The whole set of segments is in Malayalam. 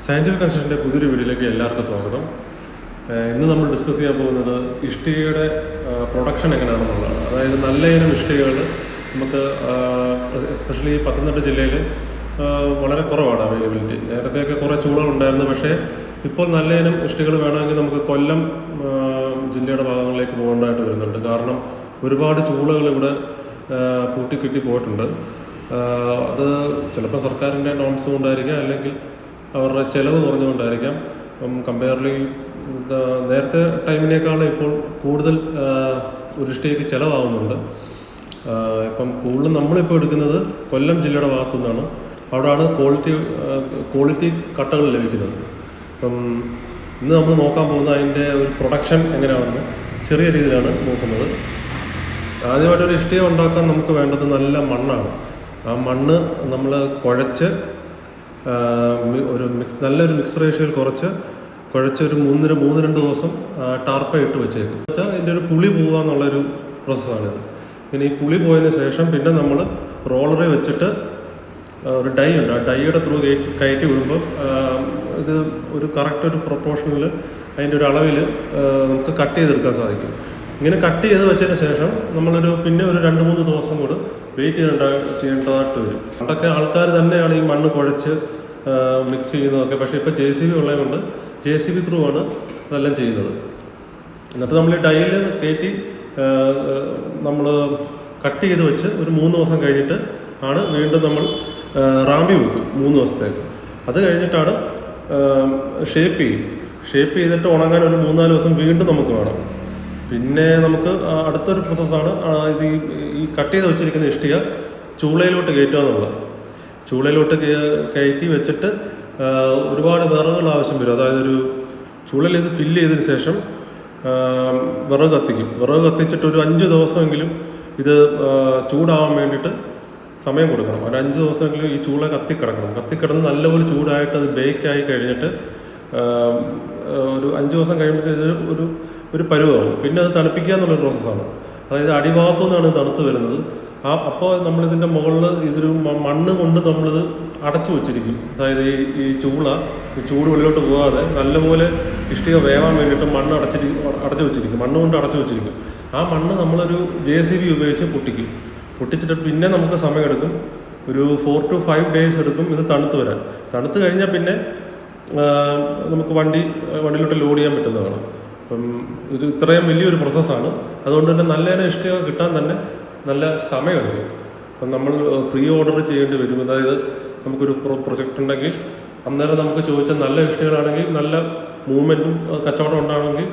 സയൻറ്റിഫിക് കൺസ്ട്രക്ഷൻ്റെ പുതിയൊരു വീഡിയോയിലേക്ക് എല്ലാവർക്കും സ്വാഗതം. ഇന്ന് നമ്മൾ ഡിസ്കസ് ചെയ്യാൻ പോകുന്നത് ഇഷ്ടികയുടെ പ്രൊഡക്ഷൻ എങ്ങനെയാണെന്നുള്ളതാണ്. അതായത് നല്ല ഇനം ഇഷ്ടികകൾ നമുക്ക് എസ്പെഷ്യലി പത്തനംതിട്ട ജില്ലയിൽ വളരെ കുറവാണ് അവൈലബിലിറ്റി. നേരത്തെയൊക്കെ കുറേ ചൂളകളുണ്ടായിരുന്നു, പക്ഷേ ഇപ്പോൾ നല്ല ഇനം ഇഷ്ടികകൾ വേണമെങ്കിൽ നമുക്ക് കൊല്ലം ജില്ലയുടെ ഭാഗങ്ങളിലേക്ക് പോകേണ്ടതായിട്ട് വരുന്നുണ്ട്. കാരണം ഒരുപാട് ചൂളകൾ ഇവിടെ പൂട്ടിക്കിട്ടി പോയിട്ടുണ്ട്. അത് ചിലപ്പോൾ സർക്കാരിൻ്റെ നോംസ് കൊണ്ടായിരിക്കാം, അല്ലെങ്കിൽ അവരുടെ ചിലവ് കുറഞ്ഞുകൊണ്ടായിരിക്കാം. കമ്പയർലി നേരത്തെ ടൈമിനേക്കാളും ഇപ്പോൾ കൂടുതൽ ഒരു ഇഷ്ടികയ്ക്ക് ചിലവാകുന്നുണ്ട്. ഇപ്പം കൂടുതലും നമ്മളിപ്പോൾ എടുക്കുന്നത് കൊല്ലം ജില്ലയുടെ ഭാഗത്തു നിന്നാണ്. അവിടെയാണ് ക്വാളിറ്റി കട്ടകൾ ലഭിക്കുന്നത്. അപ്പം ഇന്ന് നമ്മൾ നോക്കാൻ പോകുന്നത് അതിൻ്റെ ഒരു പ്രൊഡക്ഷൻ എങ്ങനെയാണെന്ന് ചെറിയ രീതിയിലാണ് നോക്കുന്നത്. ആദ്യമായിട്ടൊരു ഇഷ്ടിക ഉണ്ടാക്കാൻ നമുക്ക് വേണ്ടത് നല്ല മണ്ണാണ്. ആ മണ്ണ് നമ്മൾ കുഴച്ച് നല്ലൊരു മിക്സ് റേഷ്യോയിൽ കുഴച്ചൊരു 3-2 ദിവസം ടാർപ്പ ഇട്ട് വെച്ചേക്കും. വെച്ചാൽ അതിൻ്റെ ഒരു പുളി പോവുക എന്നുള്ളൊരു പ്രോസസ്സാണിത്. ഇനി ഈ പുളി പോയതിന് ശേഷം പിന്നെ നമ്മൾ റോളറിൽ വെച്ചിട്ട് ഒരു ഡൈ ഉണ്ട്, ആ ഡൈയുടെ ത്രൂ കയറ്റി വിടുമ്പോൾ ഇത് ഒരു കറക്റ്റ് ഒരു പ്രൊപ്പോർഷനിൽ അതിൻ്റെ ഒരു അളവിൽ നമുക്ക് കട്ട് ചെയ്തെടുക്കാൻ സാധിക്കും. ഇങ്ങനെ കട്ട് ചെയ്ത് വെച്ചതിന് ശേഷം പിന്നെ ഒരു 2-3 ദിവസം കൂടെ വെയിറ്റ് ചെയ്യേണ്ടതായിട്ട് വരും. പണ്ടൊക്കെ ആൾക്കാർ തന്നെയാണ് ഈ മണ്ണ് കുഴച്ച് മിക്സ് ചെയ്യുന്നതൊക്കെ. പക്ഷേ ഇപ്പോൾ JCB ഉള്ളതുകൊണ്ട് JCB ത്രൂ ആണ് അതെല്ലാം ചെയ്യുന്നത്. എന്നിട്ട് നമ്മൾ ഈ ഡൈയിൽ കയറ്റി നമ്മൾ കട്ട് ചെയ്ത് വെച്ച് ഒരു 3 ദിവസം കഴിഞ്ഞിട്ട് ആണ് വീണ്ടും നമ്മൾ റാമ്പി വെക്കും 3 ദിവസത്തേക്ക്. അത് കഴിഞ്ഞിട്ടാണ് ഷേപ്പ് ചെയ്തിട്ട് ഉണങ്ങാൻ ഒരു 3-4 ദിവസം വീണ്ടും നമുക്ക് വേണം. പിന്നെ നമുക്ക് അടുത്തൊരു പ്രോസസ്സാണ് ഇത് ഈ കട്ട് ചെയ്ത് വെച്ചിരിക്കുന്ന ഇഷ്ടിക ചൂളയിലോട്ട് കയറ്റുക എന്നുള്ളത്. ചൂളയിലോട്ട് കയറ്റി വെച്ചിട്ട് ഒരുപാട് വിറകുകൾ ആവശ്യം വരും. അതായത് ഒരു ചൂളയിൽ ഇത് ഫില്ല് ചെയ്തതിന് ശേഷം വിറക് കത്തിക്കും. വിറക് കത്തിച്ചിട്ട് ഒരു 5 ദിവസമെങ്കിലും ഇത് ചൂടാവാൻ വേണ്ടിയിട്ട് സമയം കൊടുക്കണം. ഒരു 5 ദിവസമെങ്കിലും ഈ ചൂള കത്തിക്കിടന്ന് നല്ലപോലെ ചൂടായിട്ട് അത് ബേക്കായി കഴിഞ്ഞിട്ട് ഒരു 5 ദിവസം കഴിയുമ്പോഴത്തേക്ക് ഒരു പരുവാകും. പിന്നെ അത് തണുപ്പിക്കുക എന്നുള്ളൊരു പ്രോസസ്സാണ്. അതായത് അടിഭാഗത്തു നിന്നാണ് തണുത്ത് വരുന്നത്. അപ്പോൾ നമ്മളിതിൻ്റെ മുകളിൽ ഇതൊരു മണ്ണ് കൊണ്ട് നമ്മളിത് അടച്ചു വെച്ചിരിക്കും. അതായത് ഈ ചൂട് വെളിയിലോട്ട് പോകാതെ നല്ലപോലെ ഇഷ്ടിക വേവാൻ വേണ്ടിയിട്ട് മണ്ണ് അടച്ചു വെച്ചിരിക്കും. മണ്ണ് കൊണ്ട് അടച്ചു വെച്ചിരിക്കും. ആ മണ്ണ് നമ്മളൊരു JCB ഉപയോഗിച്ച് പൊട്ടിച്ചിട്ട് പിന്നെ നമുക്ക് സമയമെടുക്കും. ഒരു 4 to 5 days എടുക്കും ഇത് തണുത്ത് വരാൻ. തണുത്ത് കഴിഞ്ഞാൽ പിന്നെ നമുക്ക് വണ്ടിയിലോട്ട് ലോഡ് ചെയ്യാൻ പറ്റുന്നതാണ്. അപ്പം ഇത് ഇത്രയും വലിയൊരു പ്രോസസ്സാണ്. അതുകൊണ്ട് തന്നെ നല്ല ഇഷ്ടിക കിട്ടാൻ തന്നെ നല്ല സമയമെടുക്കും. അപ്പം നമ്മൾ പ്രീ ഓർഡർ ചെയ്യേണ്ടി വരും. അതായത് നമുക്കൊരു പ്രൊജക്റ്റ് ഉണ്ടെങ്കിൽ അന്നേരം നമുക്ക് ചോദിച്ചാൽ നല്ല ഇഷ്ടികളാണെങ്കിൽ നല്ല മൂവ്മെൻറ്റും കച്ചവടം ഉണ്ടാണെങ്കിൽ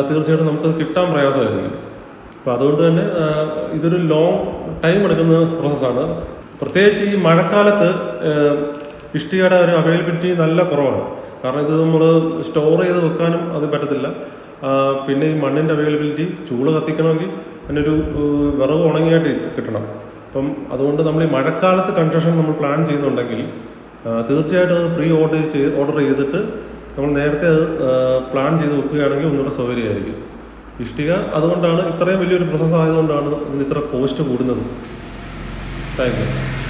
തീർച്ചയായിട്ടും നമുക്കത് കിട്ടാൻ പ്രയാസമായിരിക്കും. അപ്പോൾ അതുകൊണ്ട് തന്നെ ഇതൊരു ലോങ് ടൈം എടുക്കുന്ന പ്രോസസ്സാണ്. പ്രത്യേകിച്ച് ഈ മഴക്കാലത്ത് ഇഷ്ടികയുടെ ഒരു അവൈലബിലിറ്റി നല്ല കുറവാണ്. കാരണം ഇത് നമ്മൾ സ്റ്റോർ ചെയ്ത് വെക്കാനും അത് പറ്റത്തില്ല. പിന്നെ ഈ മണ്ണിൻ്റെ അവൈലബിലിറ്റി ചൂള കത്തിക്കണമെങ്കിൽ അതിനൊരു വിറക് ഉണങ്ങിയായിട്ട് കിട്ടണം. അപ്പം അതുകൊണ്ട് നമ്മൾ ഈ മഴക്കാലത്ത് കൺസ്ട്രക്ഷൻ നമ്മൾ പ്ലാൻ ചെയ്യുന്നുണ്ടെങ്കിൽ തീർച്ചയായിട്ടും അത് പ്രീ ഓർഡർ ചെയ്തിട്ട് നമ്മൾ നേരത്തെ അത് പ്ലാൻ ചെയ്ത് വെക്കുകയാണെങ്കിൽ ഒന്നുകൂടെ സൗകര്യമായിരിക്കും. ഇഷ്ടിക അതുകൊണ്ടാണ് ഇത്രയും വലിയൊരു പ്രോസസ്സ് ആയതുകൊണ്ടാണ് ഇതിന് ഇത്ര കോസ്റ്റ് കൂടുന്നത്. Thank you.